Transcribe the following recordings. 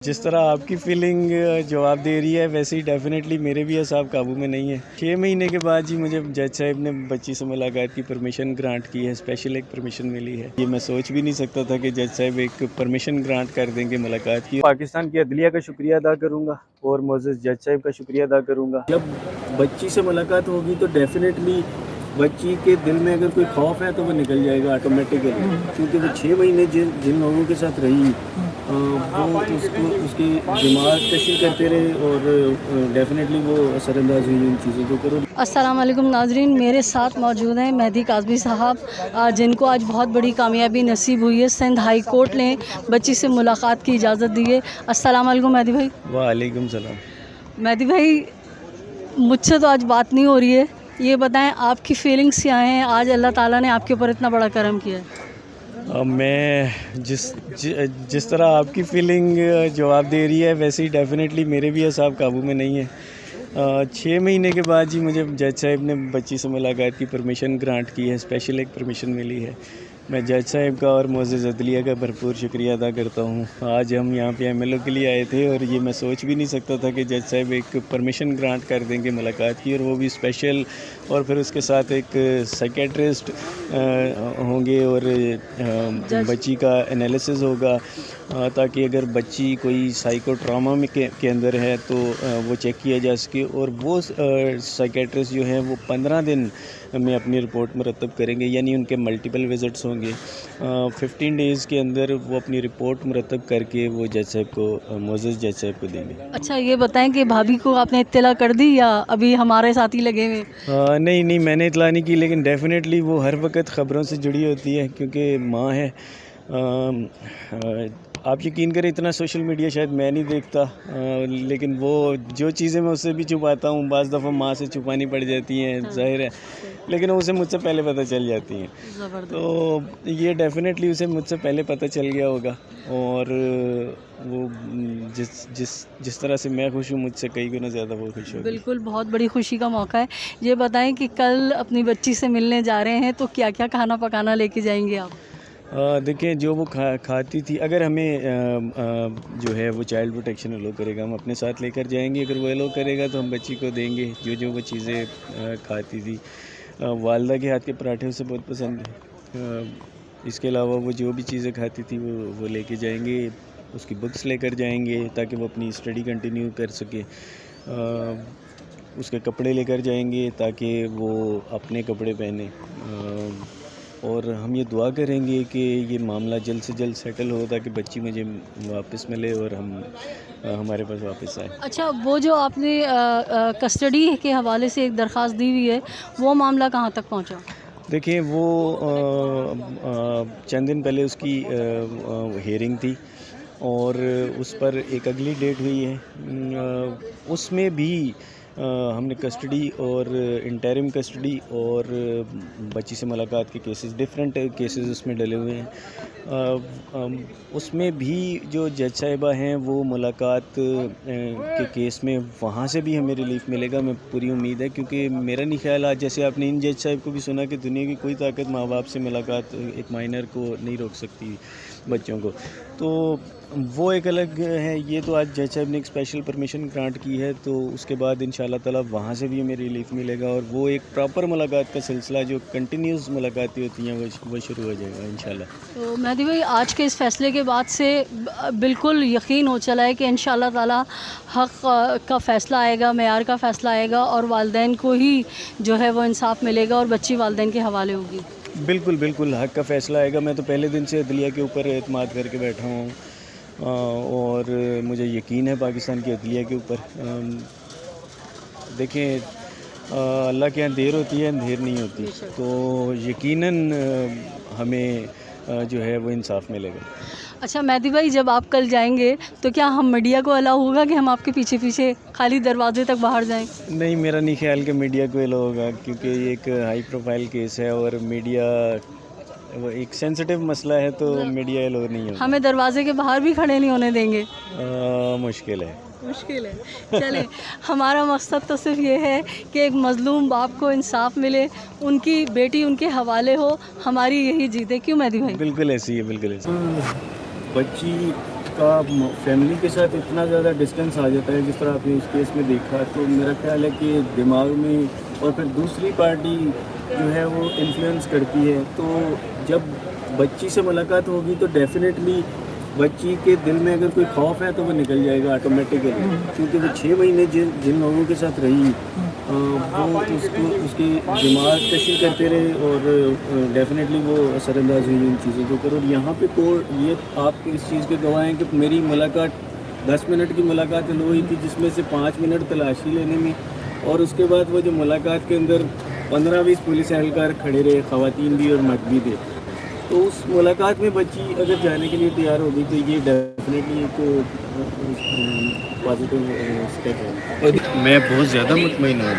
जिस तरह आपकी फीलिंग जवाब दे रही है वैसे ही डेफिनेटली मेरे भी हिसाब काबू में नहीं है। 6 महीने के बाद जी मुझे जज साहब ने बच्ची से मुलाकात की परमिशन ग्रांट की है, स्पेशल एक परमिशन मिली है। ये मैं सोच भी नहीं सकता था कि जज साहब एक परमिशन ग्रांट कर देंगे मुलाकात की। पाकिस्तान की अदलिया का शुक्रिया अदा करूँगा और मोअज़्ज़ज़ जज साहब का शुक्रिया अदा करूँगा। जब बच्ची से मुलाकात होगी तो डेफिनेटली बच्ची के दिल में अगर कोई खौफ है तो वो निकल जाएगा ऑटोमेटिकली, क्योंकि वो 6 महीने जिन लोगों के साथ रही वो उसके दिमाग कशी करते रहे और डेफिनेटली वो असरअंदाज हुई उन चीज़ों को करो। अस्सलाम वालेकुम नाजरीन, मेरे साथ मौजूद हैं मेहदी काज़मी साहब, जिनको आज बहुत बड़ी कामयाबी नसीब हुई है। सिंध हाई कोर्ट ने बच्ची से मुलाकात की इजाज़त दी है। अस्सलाम वालेकुम मेहदी भाई। वालेकुम सलाम। मेहदी भाई, मुझसे तो आज बात नहीं हो रही है, ये बताएं आपकी फीलिंग्स क्या हैं? आज अल्लाह ताला ने आपके ऊपर इतना बड़ा करम किया है। मैं जिस तरह आपकी फीलिंग जवाब दे रही है वैसे ही डेफिनेटली मेरे भी हिसाब काबू में नहीं है। 6 महीने के बाद जी मुझे जज साहब ने बच्ची से मुलाकात की परमिशन ग्रांट की है, स्पेशल एक परमिशन मिली है। मैं जज साहब का और मोअज़्ज़ज़ अदलिया का भरपूर शुक्रिया अदा करता हूँ। आज हम यहाँ पे एमएलओ के लिए आए थे और ये मैं सोच भी नहीं सकता था कि जज साहब एक परमिशन ग्रांट कर देंगे मुलाकात की, और वो भी स्पेशल, और फिर उसके साथ एक साइकेट्रिस्ट होंगे और बच्ची का एनालिसिस होगा, ताकि अगर बच्ची कोई साइको ट्रामा में के अंदर है तो वो चेक किया जा सके। और वो साइकेट्रिस्ट जो हैं वो 15 दिन में अपनी रिपोर्ट मुरतब करेंगे, यानी उनके मल्टीपल विज़िट्स होंगे। 15 डेज़ के अंदर वो अपनी रिपोर्ट मुरतब करके वो जज साहब को, मोअज़्ज़ज़ जज साहब को देंगे। अच्छा, ये बताएं कि भाभी को आपने इत्तला कर दी या अभी हमारे साथ ही लगे हुए? नहीं, मैंने इत्तला नहीं की, लेकिन डेफिनेटली वो हर वक्त ख़बरों से जुड़ी होती है क्योंकि माँ है। आप यकीन करें इतना सोशल मीडिया शायद मैं नहीं देखता, लेकिन वो जो चीज़ें मैं उससे भी छुपाता हूँ बाज़ दफ़ा माँ से छुपानी पड़ जाती हैं, ज़ाहिर है, लेकिन उसे मुझसे पहले पता चल जाती हैं। तो ये डेफिनेटली उसे मुझसे पहले पता चल गया होगा, और वो जिस तरह से मैं खुश हूँ मुझसे कई गुना ज़्यादा वो खुश होगी। बिल्कुल, बहुत बड़ी खुशी का मौका है। ये बताएं कि कल अपनी बच्ची से मिलने जा रहे हैं तो क्या क्या खाना पकाना लेके जाएंगे आप? देखिए, जो वो खाती थी, अगर हमें जो है वो चाइल्ड प्रोटेक्शन अलो करेगा हम अपने साथ लेकर जाएंगे, अगर वो अलो करेगा तो हम बच्ची को देंगे जो वो चीज़ें खाती थी। वालदा के हाथ के पराठे उसे बहुत पसंद है। इसके अलावा वो जो भी चीज़ें खाती थी वो लेके जाएंगे, उसकी बुक्स लेकर जाएंगे ताकि वो अपनी स्टडी कंटिन्यू कर सके। उसके कपड़े लेकर जाएंगे ताकि वो अपने कपड़े पहने, और हम ये दुआ करेंगे कि ये मामला जल्द से जल्द सेटल हो ताकि बच्ची मुझे वापस मिले और हम हमारे पास वापस आए। अच्छा, वो जो आपने कस्टडी के हवाले से एक दरख्वास्त दी हुई है, वो मामला कहाँ तक पहुँचा? देखिए, वो चंद दिन पहले उसकी हियरिंग थी और उस पर एक अगली डेट हुई है। उसमें भी हमने कस्टडी और इंटरिम कस्टडी और बच्ची से मुलाकात के केसेस, डिफरेंट केसेस उसमें डले हुए हैं। उसमें भी जो जज साहिबा हैं वो मुलाकात के केस में वहाँ से भी हमें रिलीफ मिलेगा, मैं पूरी उम्मीद है, क्योंकि मेरा नहीं ख्याल आज जैसे आपने इन जज साहिब को भी सुना कि दुनिया की कोई ताकत माँ बाप से मुलाकात एक माइनर को नहीं रोक सकती, बच्चों को। तो वो एक अलग है। ये तो आज जज साहब ने एक स्पेशल परमिशन ग्रांट की है, तो उसके बाद इंशाल्लाह ताला वहाँ से भी हमें रिलीफ मिलेगा और वो एक प्रॉपर मुलाकात का सिलसिला जो कंटिन्यूस मुलाकातें होती हैं वो शुरू हो जाएगा इंशाल्लाह। तो मेहदी भाई, आज के इस फैसले के बाद से बिल्कुल यकीन हो चला है कि इंशाल्लाह ताला हक़ का फ़ैसला आएगा, मेयार का फ़ैसला आएगा और वालिदैन को ही जो है वो इंसाफ़ मिलेगा और बच्ची वालिदैन के हवाले होगी। बिल्कुल हक़ का फ़ैसला आएगा। मैं तो पहले दिन से अदलिया के ऊपर एतमाद करके बैठा हूँ और मुझे यकीन है पाकिस्तान की अदलिया के ऊपर। देखें, अल्लाह के यहाँ देर होती है, अंधेर नहीं होती, तो यकीनन हमें जो है वो इंसाफ़ मिलेगा। अच्छा मेहदी भाई, जब आप कल जाएंगे तो क्या हम मीडिया को अलाउ होगा कि हम आपके पीछे पीछे खाली दरवाजे तक बाहर जाएं? नहीं, मेरा नहीं ख्याल कि मीडिया को अलाउ होगा, क्योंकि ये एक हाई प्रोफाइल केस है और मीडिया वो एक सेंसिटिव मसला है, तो मीडिया अलाउ नहीं होगा। हमें दरवाजे के बाहर भी खड़े नहीं होने देंगे? मुश्किल है। चले, हमारा मकसद तो सिर्फ ये है कि एक मज़लूम बाप को इंसाफ़ मिले, उनकी बेटी उनके हवाले हो, हमारी यही जीत है। क्यों मेहदी भाई? बिल्कुल ऐसी है, बिल्कुल ऐसी। बच्ची का फैमिली के साथ इतना ज़्यादा डिस्टेंस आ जाता है, जिस तरह आपने इस केस में देखा, तो मेरा ख्याल है कि दिमाग में और फिर दूसरी पार्टी जो है वो इन्फ्लुएंस करती है। तो जब बच्ची से मुलाकात होगी तो डेफिनेटली बच्ची के दिल में अगर कोई खौफ है तो वो निकल जाएगा ऑटोमेटिकली, क्योंकि वो 6 महीने जिन जिन लोगों के साथ रही वो उसको उसकी दिमाग कशी करते रहे और डेफिनेटली वो असरअंदाज हुई इन चीज़ों के ऊपर। और यहाँ पे कोर्ट ये आप इस चीज़ के गवाह हैं कि मेरी मुलाकात 10 मिनट की मुलाकात हुई थी, जिसमें से 5 मिनट तलाशी लेने में, और उसके बाद वो जो मुलाकात के अंदर 15-20 पुलिस एहलकार खड़े रहे, ख़वातीन भी और मर्द भी थे। तो उस मुलाकात में बच्ची अगर जाने के लिए तैयार होगी तो ये डेफिनेटली एक पॉजिटिव स्टेप है। मैं बहुत ज़्यादा मुतमईन हूँ।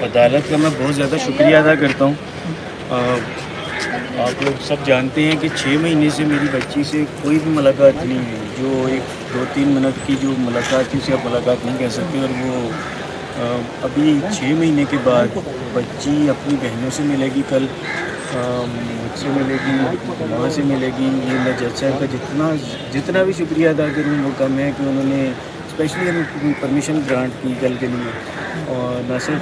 अदालत का मैं बहुत ज़्यादा शुक्रिया अदा करता हूँ। आप लोग सब जानते हैं कि 6 महीने से मेरी बच्ची से कोई भी मुलाकात नहीं हुई। जो एक 2-3 मिनट की जो मुलाकात थी उसे आप मुलाकात नहीं कह सकते। और वो अभी 6 महीने के बाद बच्ची अपनी बहनों से मिलेगी कल, मुझसे मिलेगी, माँ से मिलेगी। ये मैं जज साहब का जितना भी शुक्रिया अदा करूँ वो कम है कि उन्होंने स्पेशली हमें परमिशन ग्रांट की कल के लिए। और न सिर्फ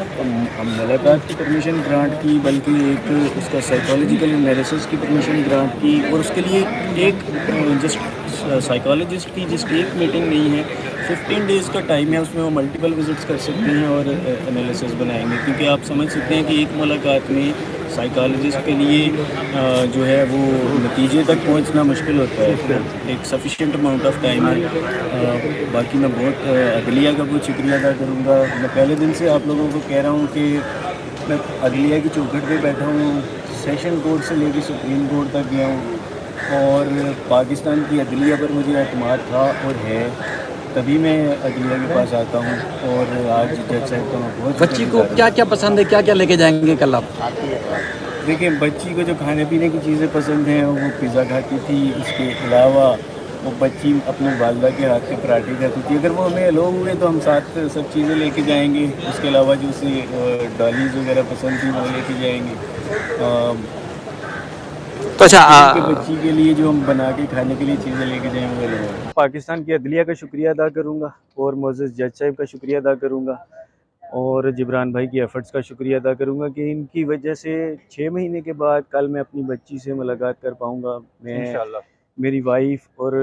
हम मुलाकात की परमिशन ग्रांट की, बल्कि एक उसका साइकोलॉजिकल एनालिसिस की परमिशन ग्रांट की। और उसके लिए एक जस्ट साइकोलॉजिस्ट की जिसकी एक मीटिंग नहीं है, 15 डेज़ का टाइम है, उसमें वो मल्टीपल विजिट्स कर सकते हैं और एनालिसिस बनाएंगे। क्योंकि आप समझ सकते हैं कि एक मुलाकात में साइकोलॉजिस्ट के लिए जो है वो नतीजे तक पहुंचना मुश्किल होता है। एक सफिशिएंट अमाउंट ऑफ टाइम है। बाकी मैं बहुत अदलिया का बहुत शुक्रिया अदा करूँगा। मैं पहले दिन से आप लोगों को कह रहा हूँ कि मैं अदलिया की चौखट पे बैठा हूँ, सेशन कोर्ट से लेकर सुप्रीम कोर्ट तक गया हूँ, और पाकिस्तान की अदलिया पर मुझे एतमाद था और है, तभी मैं अदलिया के पास आता हूँ। और आज जज साहब का मैं बहुत बच्ची को क्या क्या पसंद है, क्या क्या लेके जाएंगे कल आप? देखिए, बच्ची को जो खाने पीने की चीज़ें पसंद हैं वो पिज़्ज़ा खाती थी। इसके अलावा वो बच्ची अपने वालदा के हाथ के पराठे खाती थी। अगर वो हमें अलाउ हुए तो हम साथ सब चीज़ें लेके जाएंगे। उसके अलावा जो उसे डॉलीज वगैरह पसंद थी वो लेके जाएंगे। तो अच्छा कि बच्ची के लिए जो हम बना के खाने के लिए चीज़ें लेके जाएंगे वो लेंगे। पाकिस्तान की अदलिया का शुक्रिया अदा करूँगा और मोअज़्ज़ज़ जज साहब का शुक्रिया अदा करूँगा और जिब्रान भाई की एफ़र्ट्स का शुक्रिया अदा करूँगा कि इनकी वजह से 6 महीने के बाद कल मैं अपनी बच्ची से मुलाकात कर पाऊँगा। मैं इंशाल्लाह। मेरी वाइफ और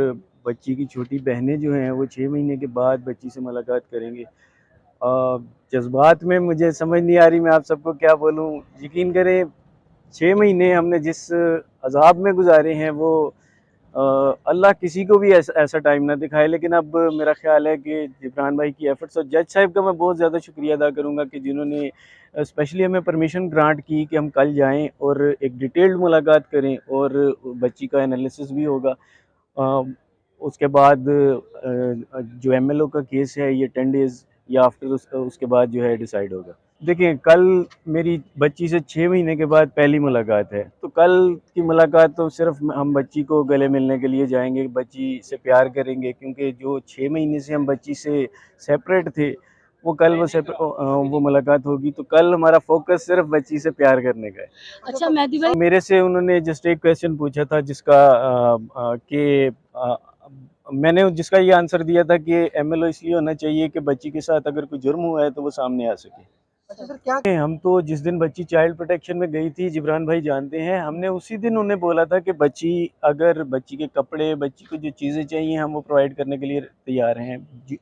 बच्ची की छोटी बहनें जो हैं वो 6 महीने के बाद बच्ची से मुलाकात करेंगे। जज्बात में मुझे समझ नहीं आ रही मैं आप सबको क्या बोलूँ। यकीन करें 6 महीने हमने जिस अज़ाब में गुजारे हैं वो अल्लाह किसी को भी ऐसा टाइम ना दिखाए। लेकिन अब मेरा ख़्याल है कि जिब्रान भाई की एफ़र्ट्स और जज साहब का मैं बहुत ज़्यादा शुक्रिया अदा करूँगा कि जिन्होंने स्पेशली हमें परमिशन ग्रांट की कि हम कल जाएँ और एक डिटेल्ड मुलाकात करें और बच्ची का एनालिसिस भी होगा। अ, उसके बाद जो एमएलओ का केस है ये 10 डेज़ या आफ्टर उसके बाद जो है डिसाइड होगा। देखिए, कल मेरी बच्ची से 6 महीने के बाद पहली मुलाकात है, तो कल की मुलाकात तो सिर्फ़ हम बच्ची को गले मिलने के लिए जाएँगे, बच्ची से प्यार करेंगे, क्योंकि जो 6 महीने से हम बच्ची से सेपरेट थे, वो कल वो मुलाकात होगी, तो कल हमारा फ़ोकस सिर्फ़ बच्ची से प्यार करने का है। अच्छा मेहदी भाई, मेरे से उन्होंने जस्ट एक क्वेश्चन पूछा था जिसका मैंने जिसका ये आंसर दिया था कि एमएलओ इसलिए होना चाहिए कि बच्ची के साथ अगर कोई जुर्म हुआ है तो वो सामने आ सके। अच्छा सर, क्या हम तो जिस दिन बच्ची चाइल्ड प्रोटेक्शन में गई थी, जिब्रान भाई जानते हैं, हमने उसी दिन उन्हें बोला था कि बच्ची के कपड़े, बच्ची को जो चीज़ें चाहिए हम वो प्रोवाइड करने के लिए तैयार हैं।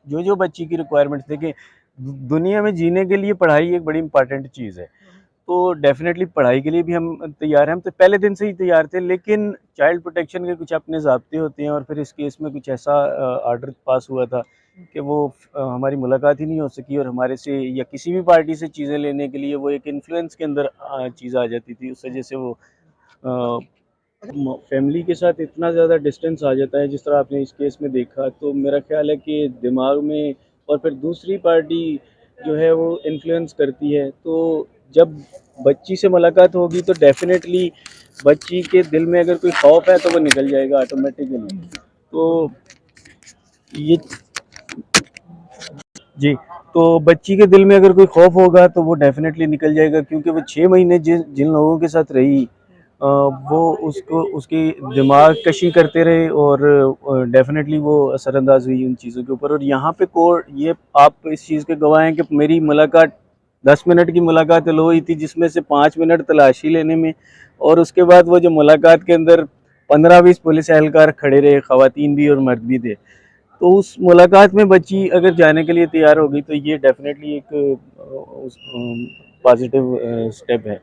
जो बच्ची की रिक्वायरमेंट्स देखिए, दुनिया में जीने के लिए पढ़ाई एक बड़ी इंपॉर्टेंट चीज़ है। तो डेफ़िनेटली पढ़ाई के लिए भी हम तैयार हैं, हम तो पहले दिन से ही तैयार थे। लेकिन चाइल्ड प्रोटेक्शन के कुछ अपने ज़ाब्ते होते हैं और फिर इस केस में कुछ ऐसा ऑर्डर पास हुआ था कि वो हमारी मुलाकात ही नहीं हो सकी और हमारे से या किसी भी पार्टी से चीज़ें लेने के लिए वो एक इन्फ्लुएंस के अंदर चीज़ आ जाती थी। उस वजह से वो फैमिली के साथ इतना ज़्यादा डिस्टेंस आ जाता है, जिस तरह आपने इस केस में देखा। तो मेरा ख्याल है कि दिमाग में और फिर दूसरी पार्टी जो है वो इन्फ्लुएंस करती है। तो जब बच्ची से मुलाकात होगी तो डेफ़िनेटली बच्ची के दिल में अगर कोई खौफ है तो वो निकल जाएगा ऑटोमेटिकली। तो ये जी, तो बच्ची के दिल में अगर कोई खौफ होगा तो वो डेफ़िनेटली निकल जाएगा, क्योंकि वो 6 महीने जिन जिन लोगों के साथ रही वो उसको उसकी दिमाग कशी करते रहे और डेफिनेटली वो असरअंदाज हुई उन चीज़ों के ऊपर। और यहाँ पे कोर्ट ये आप इस चीज़ के गवाह हैं कि मेरी मुलाकात 10 मिनट की मुलाकात लो हुई थी, जिसमें से 5 मिनट तलाशी लेने में, और उसके बाद वो जो मुलाकात के अंदर 15-20 पुलिस एहलकार खड़े रहे, ख़वातीन भी और मर्द भी थे। तो उस मुलाकात में बच्ची अगर जाने के लिए तैयार हो गई तो ये डेफिनेटली एक पॉजिटिव स्टेप है।